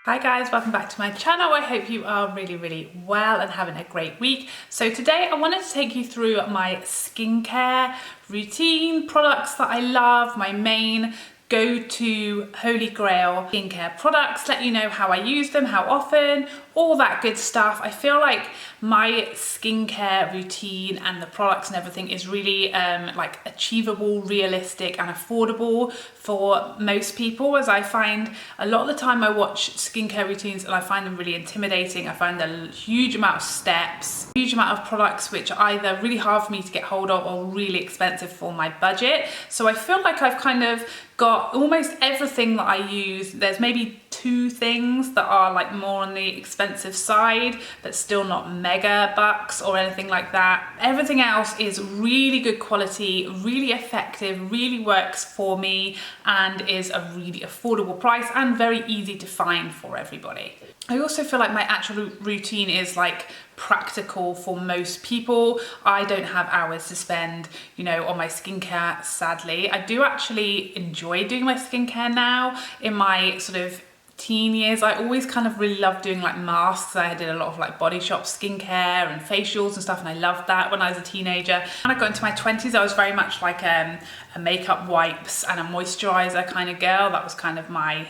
Hi guys, welcome back to my channel. I hope you are really well and having a great week. So today I wanted to take you through my skincare routine, products that I love, my main go-to holy grail skincare products, let you know how I use them, how often, all that good stuff. I feel like my skincare routine and the products and everything is really like achievable, realistic and affordable for most people, as I find a lot of the time I watch skincare routines and I find them really intimidating. I find a huge amount of steps, huge amount of products which are either really hard for me to get hold of or really expensive for my budget. So I feel like I've kind of got almost everything that I use. There's maybe two things that are like more on the expensive side, but still not mega bucks or anything like that. Everything else is really good quality, really effective, really works for me, and is a really affordable price and very easy to find for everybody. I also feel like my actual routine is like practical for most people. I don't have hours to spend, you know, on my skincare, sadly. I do actually enjoy doing my skincare now. In my sort of teen years, I always kind of really loved doing like masks. I did a lot of like Body Shop skincare and facials and stuff, and I loved that when I was a teenager. When I got into my 20s, I was very much like a makeup wipes and a moisturizer kind of girl. That was kind of my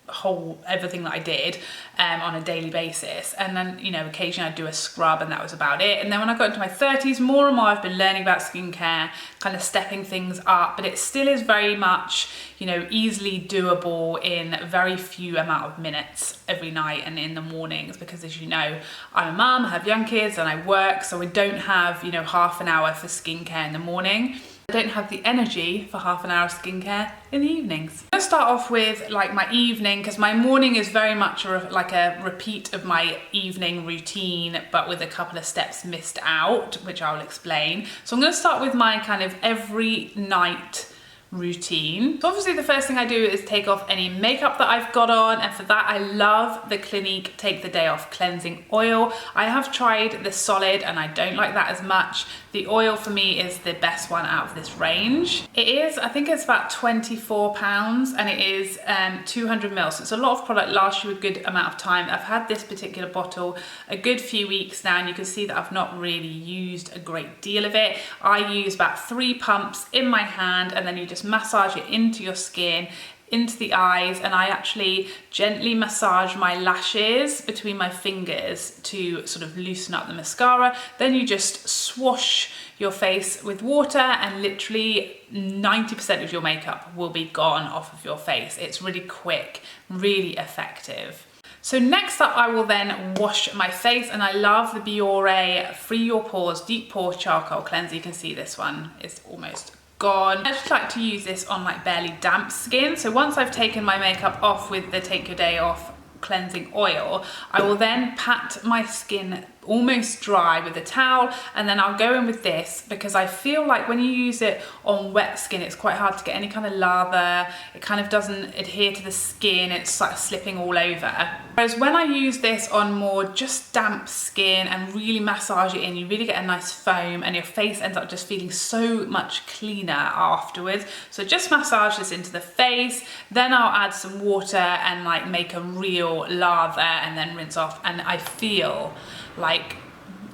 whole everything that I did on a daily basis, and then, you know, occasionally I'd do a scrub and that was about it. And then when I got into my 30s, more and more I've been learning about skincare, kind of stepping things up, but it still is very much, you know, easily doable in a very few amount of minutes every night and in the mornings, because as you know, I'm a mum, I have young kids and I work, so we don't have, you know, half an hour for skincare in the morning. I don't have the energy for half an hour of skincare in the evenings. I'm gonna start off with like my evening, because my morning is very much like a repeat of my evening routine, but with a couple of steps missed out, which I'll explain. So I'm gonna start with my kind of every night routine. So obviously the first thing I do is take off any makeup that I've got on, and for that I love the Clinique Take the Day Off cleansing oil. I have tried the solid and I don't like that as much. The oil for me is the best one out of this range. It is, I think it's about £24 and it is 200 ml. So it's a lot of product, lasts you a good amount of time. I've had this particular bottle a good few weeks now, and you can see that I've not really used a great deal of it. I use about 3 pumps in my hand, and then you just massage it into your skin, into the eyes, and I actually gently massage my lashes between my fingers to sort of loosen up the mascara. Then you just swash your face with water and literally 90% of your makeup will be gone off of your face. It's really quick, really effective. So next up, I will then wash my face, and I love the Biore Free Your Pores Deep Pore Charcoal Cleanser. You can see this one is almost gone. I just like to use this on like barely damp skin. So once I've taken my makeup off with the Take Your Day Off cleansing oil, I will then pat my skin almost dry with a towel, and then I'll go in with this, because I feel like when you use it on wet skin, it's quite hard to get any kind of lather. It kind of doesn't adhere to the skin, it's like slipping all over. Whereas when I use this on more just damp skin and really massage it in, you really get a nice foam and your face ends up just feeling so much cleaner afterwards. So just massage this into the face, then I'll add some water and like make a real lather and then rinse off, and I feel like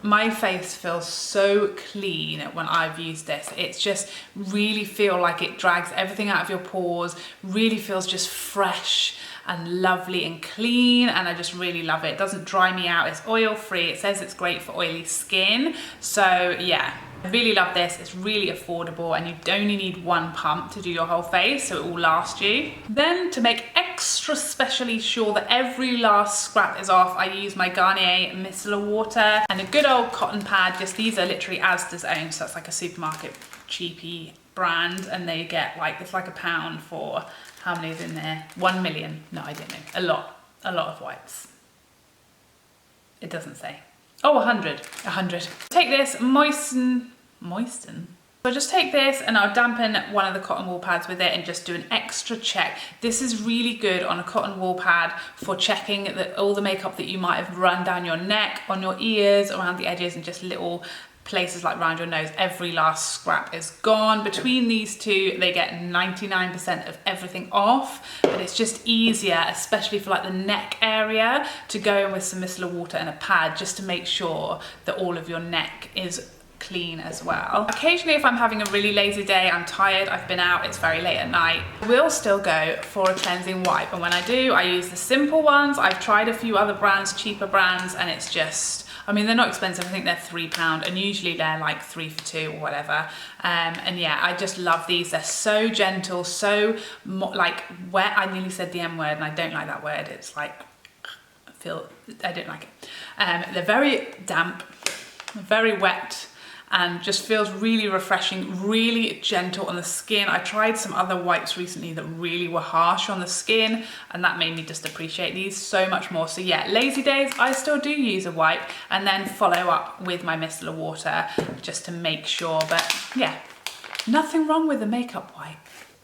my face feels so clean when I've used this. It's just really feel like it drags everything out of your pores, really feels just fresh and lovely and clean, and I just really love it. It doesn't dry me out, it's oil free, it says it's great for oily skin. So yeah, I really love this. It's really affordable, and you only need 1 pump to do your whole face, so it will last you. Then to make extra specially sure that every last scrap is off, I use my Garnier Micellar Water and a good old cotton pad. Just these are literally Asda's own, so that's like a supermarket cheapy brand, and they get like, it's like £1 for, how many is in there? 1 million? No, I don't know. A lot of wipes. It doesn't say. Oh, 100. Take this, moisten. So I just take this and I'll dampen one of the cotton wool pads with it and just do an extra check. This is really good on a cotton wool pad for checking that all the makeup that you might have run down your neck, on your ears, around the edges, and just little places like around your nose, every last scrap is gone. Between these two, they get 99% of everything off, but it's just easier, especially for like the neck area, to go in with some micellar water and a pad just to make sure that all of your neck is clean as well. Occasionally, if I'm having a really lazy day, I'm tired, I've been out, it's very late at night, I will still go for a cleansing wipe. And when I do, I use the simple ones. I've tried a few other brands, cheaper brands, and it's just, I mean, they're not expensive. I think they're £3 and usually they're like 3 for 2 or whatever. And yeah, I just love these. They're so gentle, so like wet. I nearly said the M word and I don't like that word. It's like, I don't like it. They're very damp, very wet, and just feels really refreshing, really gentle on the skin. I tried some other wipes recently that really were harsh on the skin, and that made me just appreciate these so much more. So yeah, lazy days, I still do use a wipe and then follow up with my micellar water just to make sure. But yeah, nothing wrong with a makeup wipe.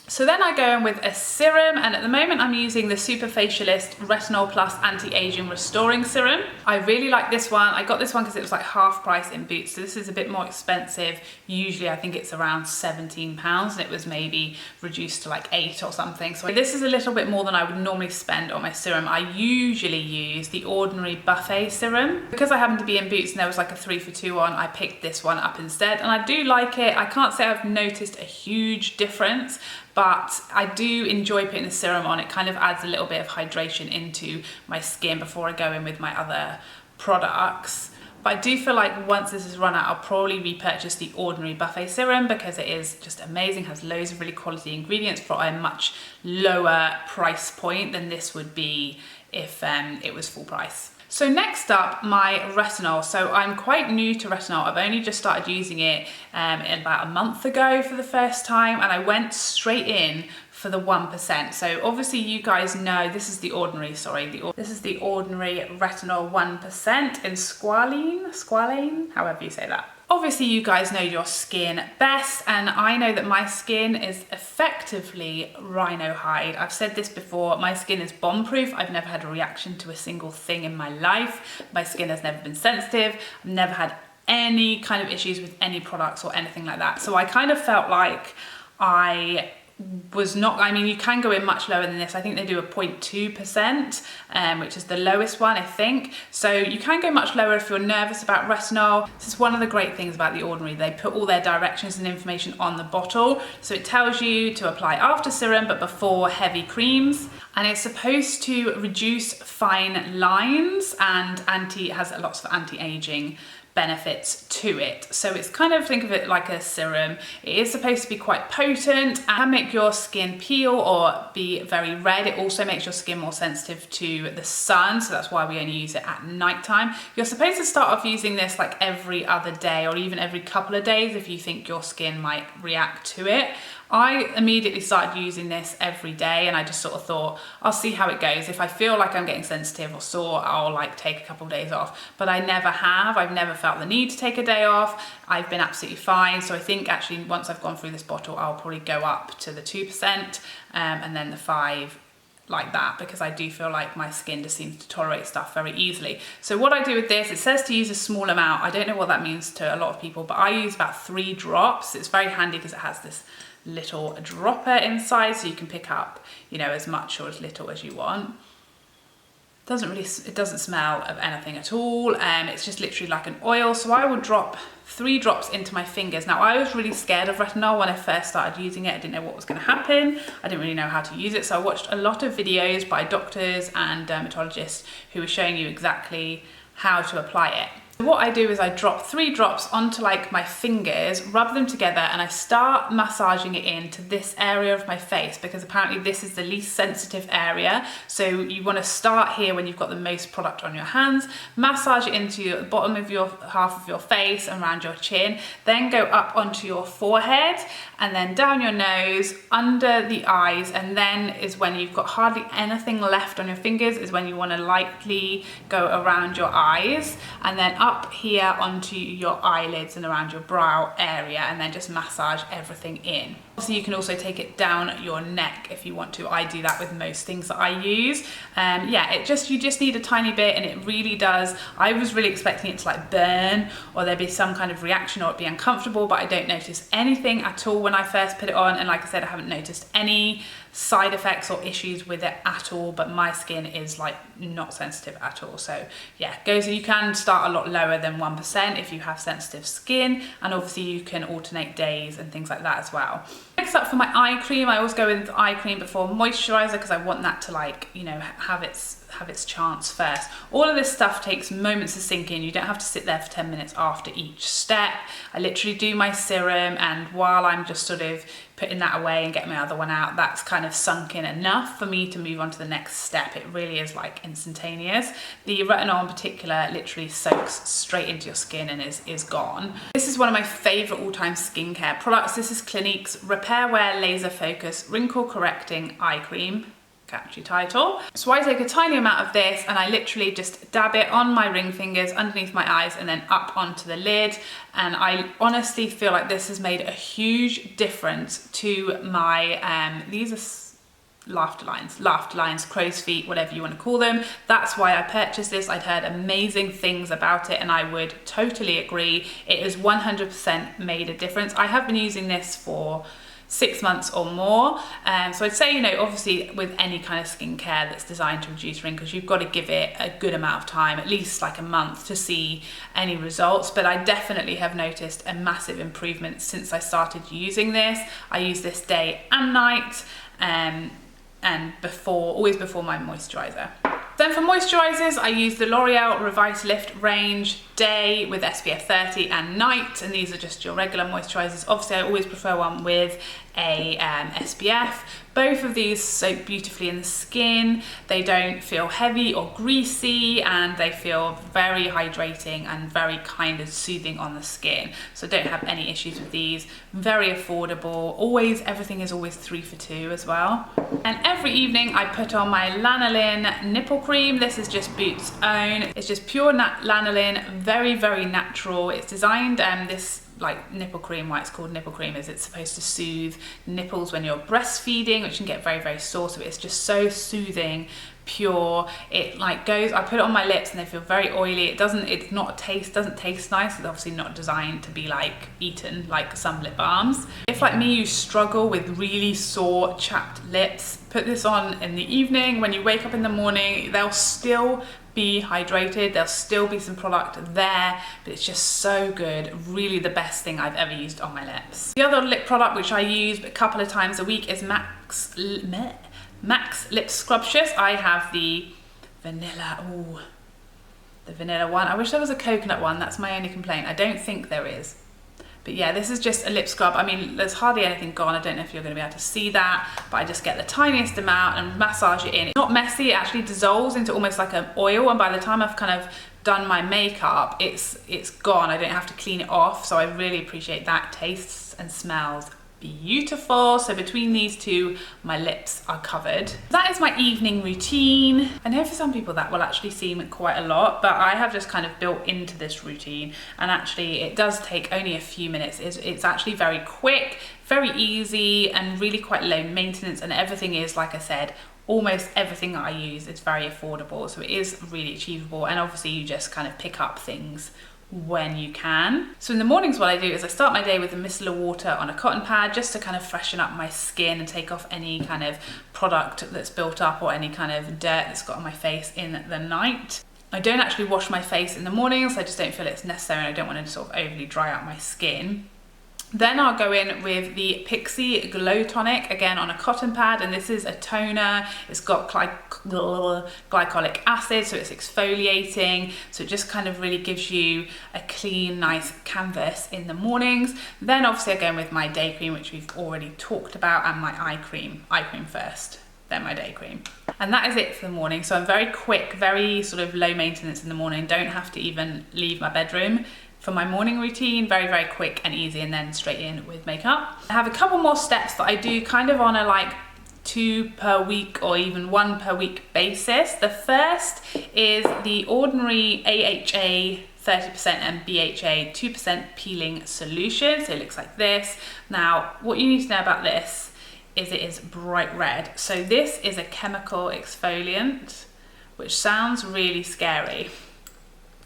So then I go in with a serum, and at the moment I'm using the Super Facialist Retinol Plus Anti-Aging Restoring Serum. I really like this one. I got this one because it was like half price in Boots, so this is a bit more expensive. Usually I think it's around £17 and it was maybe reduced to like 8 or something. So this is a little bit more than I would normally spend on my serum. I usually use the ordinary buffet serum. Because I happened to be in Boots and there was like a 3 for 2 on, I picked this one up instead, and I do like it. I can't say I've noticed a huge difference, but I do enjoy putting the serum on. It kind of adds a little bit of hydration into my skin before I go in with my other products. But I do feel like once this is run out, I'll probably repurchase the ordinary buffet serum because it is just amazing, has loads of really quality ingredients for a much lower price point than this would be if it was full price. So next up, my retinol. So I'm quite new to retinol. I've only just started using it about a month ago for the first time, and I went straight in for the 1%. So obviously you guys know this is the ordinary, this is the ordinary retinol 1% in Squalene, however you say that. Obviously you guys know your skin best, and I know that my skin is effectively rhino hide. I've said this before, my skin is bomb proof. I've never had a reaction to a single thing in my life. My skin has never been sensitive. I've never had any kind of issues with any products or anything like that. So I kind of felt like I was not, I mean, you can go in much lower than this. I think they do a 0.2%, which is the lowest one, I think. So you can go much lower if you're nervous about retinol. This is one of the great things about the Ordinary. They put all their directions and information on the bottle. So it tells you to apply after serum, but before heavy creams. And it's supposed to reduce fine lines and has lots of anti-aging benefits to it. So it's kind of, think of it like a serum. It is supposed to be quite potent and can make your skin peel or be very red. It also makes your skin more sensitive to the sun, so that's why we only use it at nighttime. You're supposed to start off using this like every other day or even every couple of days if you think your skin might react to it. I immediately started using this every day, and I just sort of thought, I'll see how it goes. If I feel like I'm getting sensitive or sore, I'll like take a couple of days off. But I never have. I've never felt the need to take a day off. I've been absolutely fine. So I think actually once I've gone through this bottle, I'll probably go up to the 2% and then the 5%. Like that, because I do feel like my skin just seems to tolerate stuff very easily. So what I do with this, it says to use a small amount. I don't know what that means to a lot of people, but I use about 3 drops. It's very handy because it has this little dropper inside, so you can pick up, you know, as much or as little as you want. It doesn't smell of anything at all. It's just literally like an oil. So I will drop 3 drops into my fingers. Now I was really scared of retinol when I first started using it. I didn't know what was going to happen. I didn't really know how to use it. So I watched a lot of videos by doctors and dermatologists who were showing you exactly how to apply it. What I do is I drop 3 drops onto like my fingers, rub them together, and I start massaging it into this area of my face because apparently this is the least sensitive area. So you want to start here when you've got the most product on your hands, massage it into the bottom of your half of your face and around your chin, then go up onto your forehead and then down your nose, under the eyes, and then is when you've got hardly anything left on your fingers is when you want to lightly go around your eyes, and then up here onto your eyelids and around your brow area, and then just massage everything in. Obviously you can also take it down your neck if you want to. I do that with most things that I use. Yeah, you just need a tiny bit, and it really does. I was really expecting it to like burn or there'd be some kind of reaction or it'd be uncomfortable, but I don't notice anything at all when I first put it on. And like I said, I haven't noticed any side effects or issues with it at all, but my skin is like not sensitive at all. So yeah, you can start a lot lower than 1% if you have sensitive skin, and obviously you can alternate days and things like that as well. Next up, for my eye cream, I always go with eye cream before moisturizer because I want that to, like, you know, have its chance first. All of this stuff takes moments to sink in. You don't have to sit there for 10 minutes after each step. I literally do my serum, and while I'm just sort of putting that away and getting my other one out, that's kind of sunk in enough for me to move on to the next step. It really is like instantaneous. The retinol in particular literally soaks straight into your skin and is gone. This is one of my favorite all-time skincare products. This is Clinique's Repairwear Laser Focus Wrinkle Correcting Eye Cream. Catchy title. So I take a tiny amount of this and I literally just dab it on my ring fingers underneath my eyes and then up onto the lid, and I honestly feel like this has made a huge difference to my these are laughter lines, crow's feet, whatever you want to call them. That's why I purchased this. I'd heard amazing things about it and I would totally agree. It has 100% made a difference. I have been using this for 6 months or more. So I'd say, you know, obviously with any kind of skincare that's designed to reduce wrinkles, you've got to give it a good amount of time, at least like a month, to see any results. But I definitely have noticed a massive improvement since I started using this. I use this day and night, and always before my moisturizer. Then for moisturizers, I use the L'Oreal Revitalift range day with SPF 30 and night, and these are just your regular moisturizers. Obviously, I always prefer one with a SPF. Both of these soak beautifully in the skin. They don't feel heavy or greasy, and they feel very hydrating and very kind of soothing on the skin. So don't have any issues with these. Very affordable. Everything is always 3 for 2 as well. And every evening I put on my Lanolin nipple cream. This is just Boots' own. It's just pure lanolin, very, very natural. It's designed, this like nipple cream, why it's called nipple cream is it's supposed to soothe nipples when you're breastfeeding, which can get very, very sore. So it's just so soothing, pure. It like goes, I put it on my lips and they feel very oily. It doesn't taste nice. It's obviously not designed to be like eaten like some lip balms. If like me, you struggle with really sore, chapped lips, put this on in the evening. When you wake up in the morning, they'll still be hydrated, there'll still be some product there, but it's just so good. Really the best thing I've ever used on my lips. The other lip product which I use a couple of times a week is Max Lipscrubtious. I have the vanilla one. I wish there was a coconut one. That's my only complaint. I don't think there is. But yeah, this is just a lip scrub. I mean, there's hardly anything gone. I don't know if you're going to be able to see that, but I just get the tiniest amount and massage it in. It's not messy. It actually dissolves into almost like an oil, and by the time I've kind of done my makeup, it's gone. I don't have to clean it off, so I really appreciate that. Tastes and smells beautiful. So between these two, my lips are covered. That is my evening routine. I know for some people that will actually seem quite a lot, but I have just kind of built into this routine, and actually it does take only a few minutes. It's actually very quick, very easy, and really quite low maintenance, and everything is, like I said, almost everything that I use is very affordable, so it is really achievable. And obviously you just kind of pick up things when you can. So in the mornings, what I do is I start my day with the micellar water on a cotton pad, just to kind of freshen up my skin and take off any kind of product that's built up or any kind of dirt that's got on my face in the night. I don't actually wash my face in the mornings. I just don't feel it's necessary, and I don't want to sort of overly dry out my skin. Then I'll go in with the Pixi Glow Tonic, again on a cotton pad, and this is a toner. It's got glycolic acid, so it's exfoliating, so it just kind of really gives you a clean, nice canvas in the mornings. Then obviously I go in with my day cream, which we've already talked about, and my eye cream first, then my day cream. And that is it for the morning. So I'm very quick, very sort of low maintenance in the morning. Don't have to even leave my bedroom for my morning routine. Very, very quick and easy, and then straight in with makeup. I have a couple more steps that I do kind of on a like 2 per week or even 1 per week basis. The first is the ordinary AHA 30% BHA, 2% peeling solution. So it looks like this. Now, what you need to know about this is it is bright red. So this is a chemical exfoliant, which sounds really scary.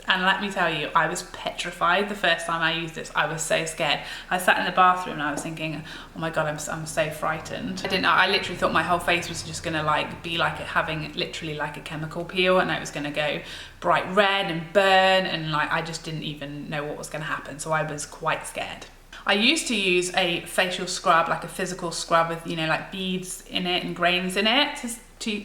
And let me tell you, I was petrified the first time I used this. I was so scared. I sat in the bathroom and I was thinking, oh my God, I'm so frightened. I literally thought my whole face was just gonna like be like having literally like a chemical peel, and it was gonna go bright red and burn, and like I just didn't even know what was gonna happen. So I was quite scared. I used to use a facial scrub, like a physical scrub with, you know, like beads in it and grains in it to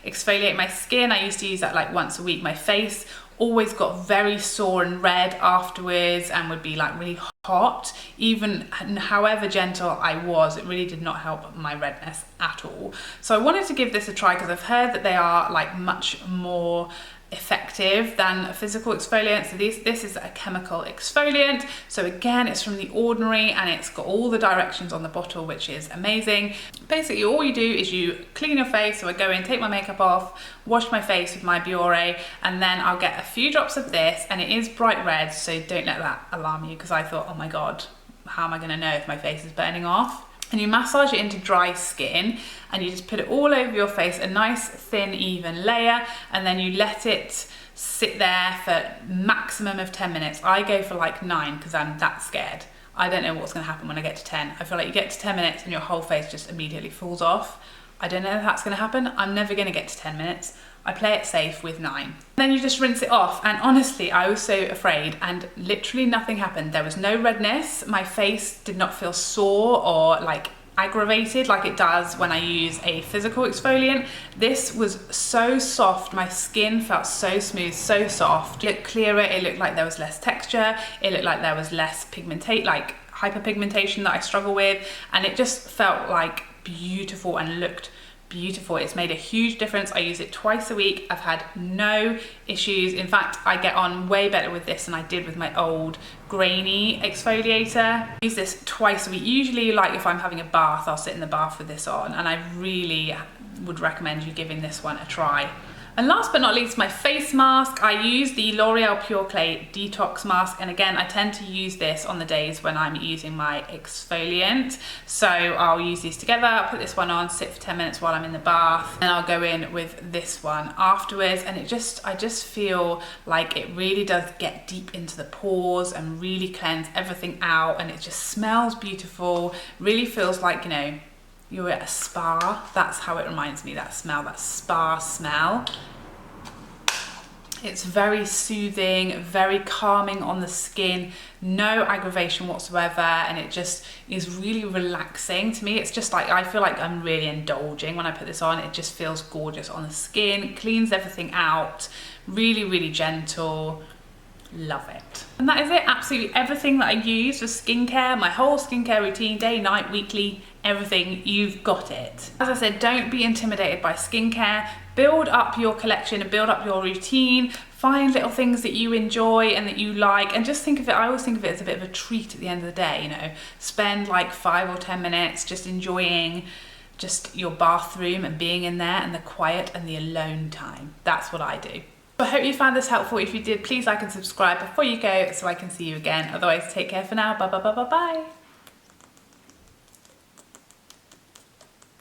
exfoliate my skin. I used to use that like once a week. My face always got very sore and red afterwards and would be like really hot. Even however gentle I was, it really did not help my redness at all. So I wanted to give this a try because I've heard that they are like much more effective than physical exfoliant. So this is a chemical exfoliant. So again, it's from The Ordinary and it's got all the directions on the bottle, which is amazing. Basically, all you do is you clean your face. So I go in, take my makeup off, wash my face with my Biore, and then I'll get a few drops of this, and it is bright red. So don't let that alarm you, because I thought, oh my God, how am I going to know if my face is burning off? And you massage it into dry skin, and you just put it all over your face, a nice thin even layer, and then you let it sit there for maximum of 10 minutes. I go for like 9 because I'm that scared. I don't know what's going to happen when I get to 10. I feel like you get to 10 minutes and your whole face just immediately falls off. I don't know if that's going to happen. I'm never going to get to 10 minutes. I play it safe with 9. Then you just rinse it off, and honestly, I was so afraid, and literally nothing happened. There was no redness. My face did not feel sore or like aggravated like it does when I use a physical exfoliant. This was so soft. My skin felt so smooth, so soft. It looked clearer. It looked like there was less texture. It looked like there was less like hyperpigmentation that I struggle with, and it just felt like beautiful and looked beautiful. It's made a huge difference. I use it twice a week. I've had no issues. In fact, I get on way better with this than I did with my old grainy exfoliator. I use this twice a week. Usually, like if I'm having a bath, I'll sit in the bath with this on, and I really would recommend you giving this one a try. And last but not least, my face mask. I use the L'Oreal Pure Clay Detox Mask. And again, I tend to use this on the days when I'm using my exfoliant. So I'll use these together. I'll put this one on, sit for 10 minutes while I'm in the bath. And I'll go in with this one afterwards. And I just feel like it really does get deep into the pores and really cleanse everything out. And it just smells beautiful. Really feels like, you know, you're at a spa. That's how it reminds me, that smell, that spa smell. It's very soothing, very calming on the skin, no aggravation whatsoever, and it just is really relaxing to me. It's just like, I feel like I'm really indulging when I put this on. It just feels gorgeous on the skin, cleans everything out, really, really gentle. Love it. And that is it. Absolutely everything that I use for skincare, my whole skincare routine, day, night, weekly, everything, you've got it. As I said, don't be intimidated by skincare. Build up your collection and build up your routine. Find little things that you enjoy and that you like, and just think of it, I always think of it as a bit of a treat at the end of the day, you know. Spend like 5 or 10 minutes just enjoying just your bathroom and being in there and the quiet and the alone time. That's what I do. I hope you found this helpful. If you did, please like and subscribe before you go so I can see you again. Otherwise, take care for now. Bye, bye, bye, bye, bye.